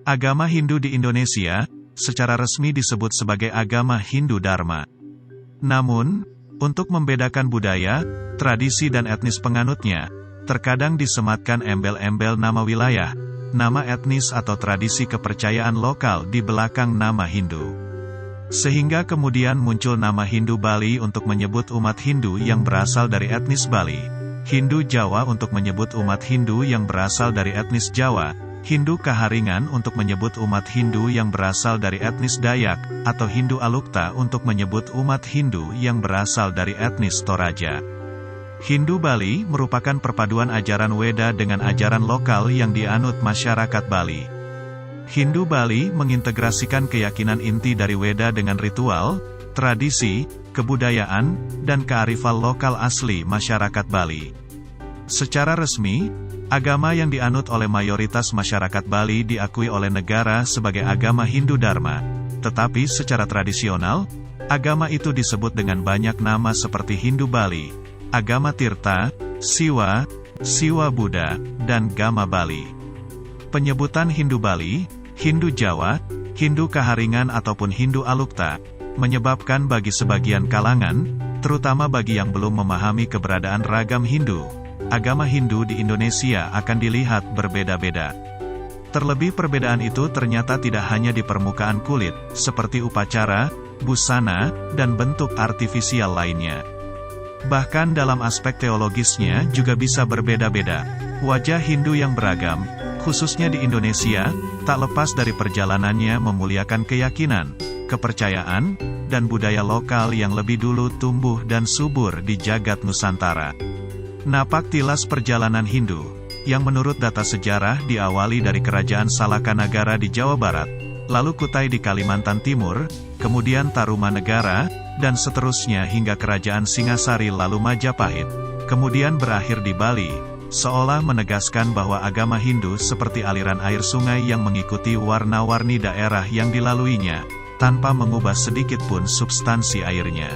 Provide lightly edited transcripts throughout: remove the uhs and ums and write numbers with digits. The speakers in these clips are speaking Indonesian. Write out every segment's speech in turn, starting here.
Agama Hindu di Indonesia, secara resmi disebut sebagai agama Hindu Dharma. Namun, untuk membedakan budaya, tradisi dan etnis penganutnya, terkadang disematkan embel-embel nama wilayah, nama etnis atau tradisi kepercayaan lokal di belakang nama Hindu. Sehingga kemudian muncul nama Hindu Bali untuk menyebut umat Hindu yang berasal dari etnis Bali, Hindu Jawa untuk menyebut umat Hindu yang berasal dari etnis Jawa, Hindu Kaharingan untuk menyebut umat Hindu yang berasal dari etnis Dayak, atau Hindu Alukta untuk menyebut umat Hindu yang berasal dari etnis Toraja. Hindu Bali merupakan perpaduan ajaran Weda dengan ajaran lokal yang dianut masyarakat Bali. Hindu Bali mengintegrasikan keyakinan inti dari Weda dengan ritual, tradisi, kebudayaan, dan kearifan lokal asli masyarakat Bali. Secara resmi, agama yang dianut oleh mayoritas masyarakat Bali diakui oleh negara sebagai agama Hindu Dharma, tetapi secara tradisional, agama itu disebut dengan banyak nama seperti Hindu Bali, agama Tirta, Siwa, Siwa Buddha, dan Gama Bali. Penyebutan Hindu Bali, Hindu Jawa, Hindu Kaharingan ataupun Hindu Alukta, menyebabkan bagi sebagian kalangan, terutama bagi yang belum memahami keberadaan ragam Hindu, agama Hindu di Indonesia akan dilihat berbeda-beda. Terlebih perbedaan itu ternyata tidak hanya di permukaan kulit, seperti upacara, busana, dan bentuk artifisial lainnya. Bahkan dalam aspek teologisnya juga bisa berbeda-beda. Wajah Hindu yang beragam, khususnya di Indonesia, tak lepas dari perjalanannya memuliakan keyakinan, kepercayaan, dan budaya lokal yang lebih dulu tumbuh dan subur di jagat Nusantara. Napak tilas perjalanan Hindu, yang menurut data sejarah diawali dari Kerajaan Salakanagara di Jawa Barat, lalu Kutai di Kalimantan Timur, kemudian Tarumanegara, dan seterusnya hingga Kerajaan Singasari lalu Majapahit, kemudian berakhir di Bali, seolah menegaskan bahwa agama Hindu seperti aliran air sungai yang mengikuti warna-warni daerah yang dilaluinya, tanpa mengubah sedikit pun substansi airnya.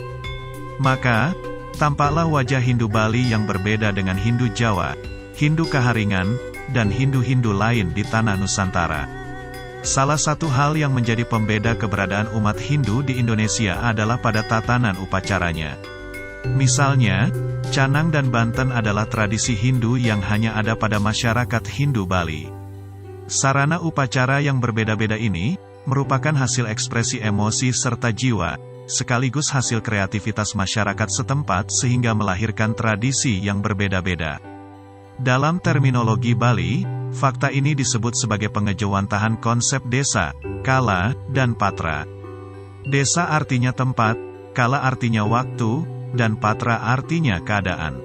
Maka, tampaklah wajah Hindu Bali yang berbeda dengan Hindu Jawa, Hindu Kaharingan, dan Hindu-Hindu lain di tanah Nusantara. Salah satu hal yang menjadi pembeda keberadaan umat Hindu di Indonesia adalah pada tatanan upacaranya. Misalnya, Canang dan Banten adalah tradisi Hindu yang hanya ada pada masyarakat Hindu Bali. Sarana upacara yang berbeda-beda ini, merupakan hasil ekspresi emosi serta jiwa, sekaligus hasil kreativitas masyarakat setempat sehingga melahirkan tradisi yang berbeda-beda. Dalam terminologi Bali, fakta ini disebut sebagai pengejawantahan konsep desa, kala, dan patra. Desa artinya tempat, kala artinya waktu, dan patra artinya keadaan.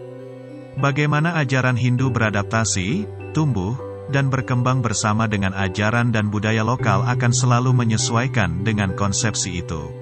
Bagaimana ajaran Hindu beradaptasi, tumbuh, dan berkembang bersama dengan ajaran dan budaya lokal akan selalu menyesuaikan dengan konsepsi itu.